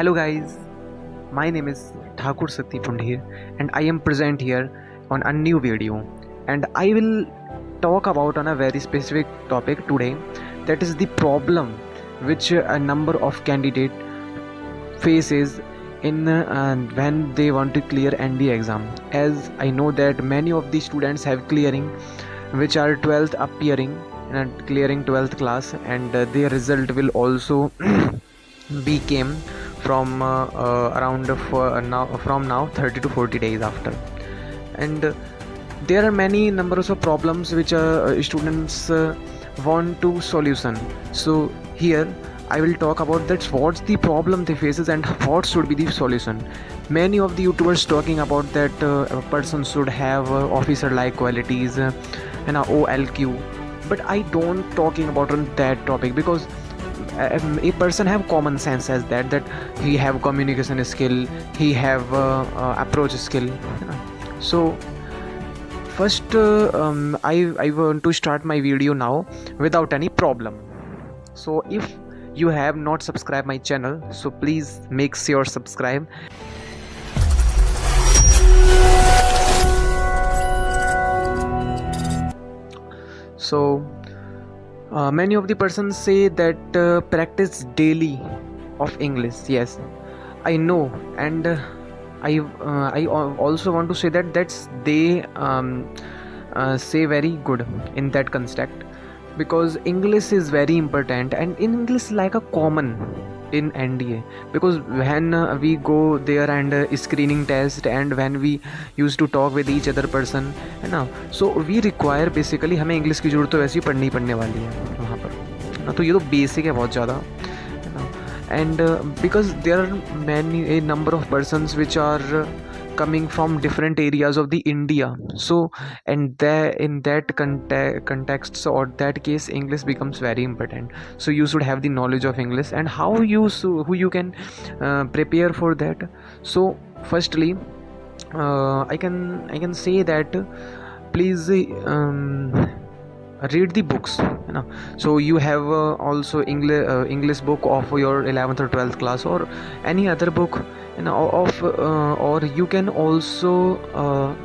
Hello guys, my name is Thakur Sakti Pundhir and I am present here on a new video, and I will talk about on a very specific topic today, that is the problem which a number of candidate faces in when they want to clear ND exam. As I know that many of the students have clearing which are 12th appearing and clearing 12th class, and their result will also be came from around now 30 to 40 days after. And there are many numbers of problems which students want to solution. So here I will talk about that what's the problem they faces and what should be the solution. Many of the YouTubers talking about that a person should have officer like qualities and a OLQ, but I don't talking about on that topic, because a person have common sense as that he have communication skill, he have approach skill, you know. So first I want to start my video now without any problem. So if you have not subscribed my channel, so please make sure subscribe. So many of the persons say that practice daily of English. Yes, I know, and I also want to say that they say very good in that construct, because English is very important, and in English like a common in NDA, because when we go there and screening test, and when we used to talk with each other person, है ना, so we require basically हमें English की ज़रूरत तो वैसे ही पढ़नी पड़ने वाली है वहाँ पर ना, तो ये तो बेसिक है बहुत ज़्यादा, है ना. And because there are a number of persons which are coming from different areas of the India, so and in that context or that case English becomes very important. So you should have the knowledge of English, and who you can prepare for that. So firstly I can say that please read the books, you know. So you have also English book of your 11th or 12th class, or any other book, you know, of or you can also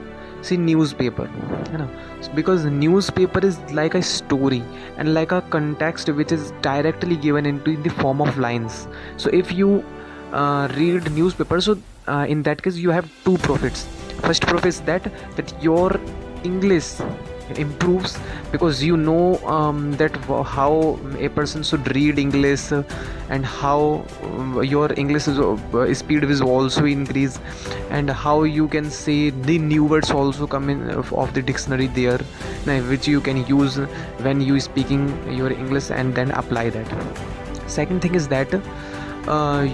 see newspaper, you know, because newspaper is like a story and like a context which is directly given into the form of lines. So if you read newspaper, so in that case you have two profits. First profit is that your English improves, because you know that how a person should read English, and how your English speed will also increase, and how you can say the new words also come in of the dictionary there, which you can use when you speaking your English, and then apply that. Second thing is that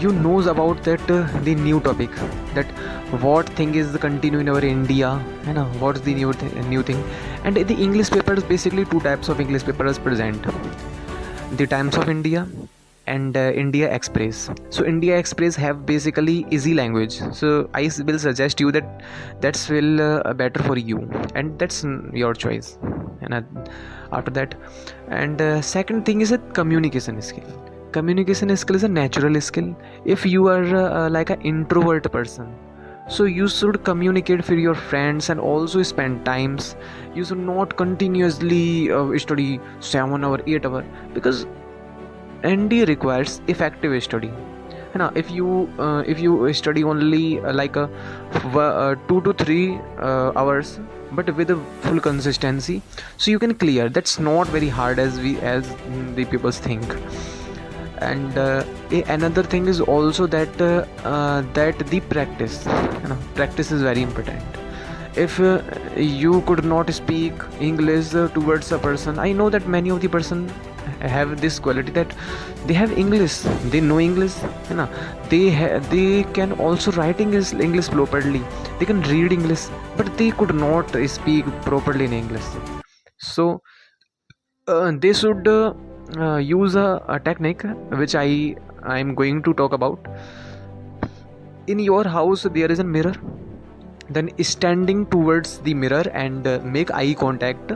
you knows about that the new topic, that what thing is the continue in our India, you know, what's the new thing. And the English paper is basically two types of English papers present: the Times of India and India Express. So India Express have basically easy language, so I will suggest you that's will better for you, and that's your choice. And after that, and second thing is a communication skill. Communication skill is a natural skill. If you are like an introvert person, so you should communicate with your friends and also spend times. You should not continuously study 7 or 8 hours, because ND requires effective study. Now if you study only like 2 to 3 hours, but with a full consistency, so you can clear. That's not very hard as the people think. And another thing is also that the practice, you know, practice is very important. If you could not speak English towards a person, I know that many of the person have this quality that they have English, they know English, you know, they can also write English properly, they can read English, but they could not speak properly in English. So they should use a technique which I am going to talk about. In your house there is a mirror, then standing towards the mirror and make eye contact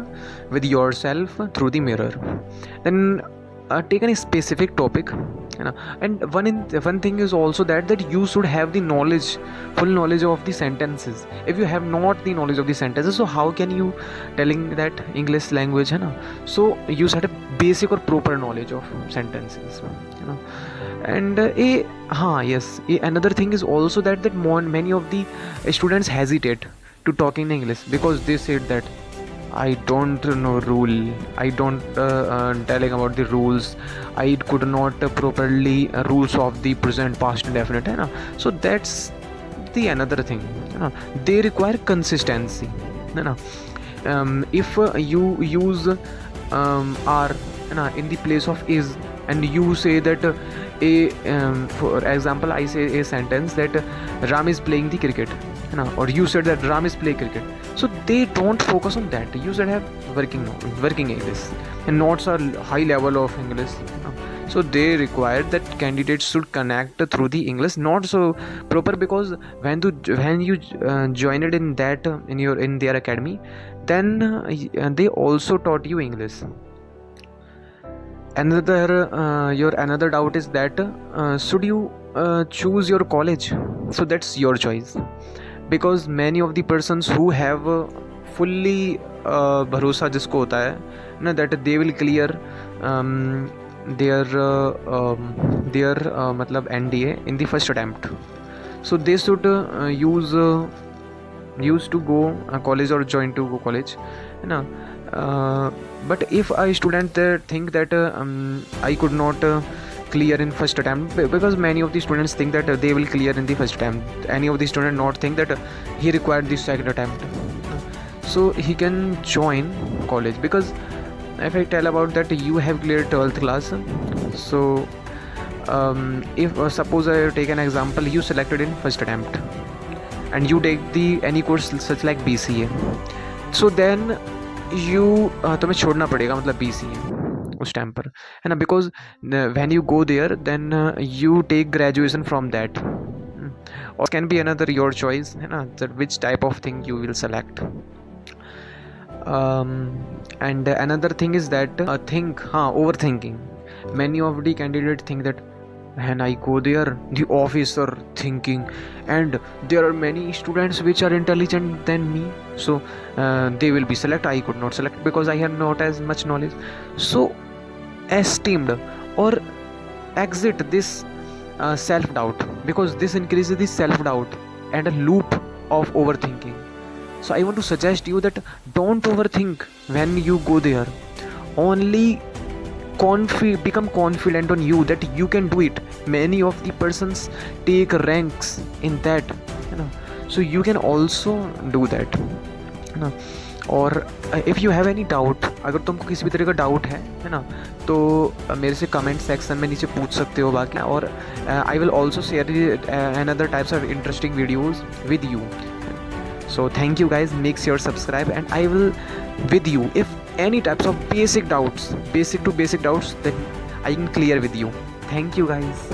with yourself through the mirror. Then take a specific topic है ना. And one thing is also that you should have the knowledge, full knowledge of the sentences. If you have not the knowledge of the sentences, so how can you telling that English language, है ना. So you should have basic or proper knowledge of sentences, you know. And another thing is also that many of the students hesitate to talk in English because they said that I don't know rule, I don't telling about the rules, I could not properly rules of the present, past, indefinite, है ना. So that's the another thing, है ना. They require consistency, है ना. If you use are, है ना, in the place of is, and you say that for example I say a sentence that Ram is playing the cricket, है ना, or you said that Ram is playing cricket. So they don't focus on that. You should have working English and not a high level of English, you know. So they require that candidates should connect through the English, not so proper, because when you join it in that in their academy, then they also taught you English. Another doubt is that should you choose your college. So that's your choice, because many of the persons who have fully भरोसा जिसको होता है ना, that they will clear their मतलब NDA in the first attempt. So they should used to go college or join to go college, है ना. But if a student think that I could not clear in first attempt, because many of the students think that they will clear in the first attempt, any of the student not think that he required the second attempt, so he can join college. Because if I tell about that, you have cleared 12th class, so if suppose I take an example, you selected in first attempt and you take the any course such like BCA, so then you तुम्हें छोड़ना पड़ेगा मतलब BCA उस time पर, है ना. because when you go there, then you take graduation from that, or can be another your choice, है ना, that which type of thing you will select. And another thing is that overthinking. Many of the candidates think that when I go there, the officer thinking, and there are many students which are intelligent than me, so they will be select. I could not select because I have not as much knowledge. So esteemed or exit this self-doubt, because this increases the self-doubt and a loop of overthinking. So I want to suggest you that don't overthink when you go there. Only become confident on you that you can do it. Many of the persons take ranks in that, you know, so you can also do that, you know. और if you have any doubt, अगर तुमको किसी भी तरह का doubt है ना, तो मेरे से कमेंट सेक्शन में नीचे पूछ सकते हो बाकी. और I will also share another types of interesting videos with you. So thank you guys, make sure subscribe, and I will with you if any types of basic to basic doubts, then I can clear with you. Thank you guys.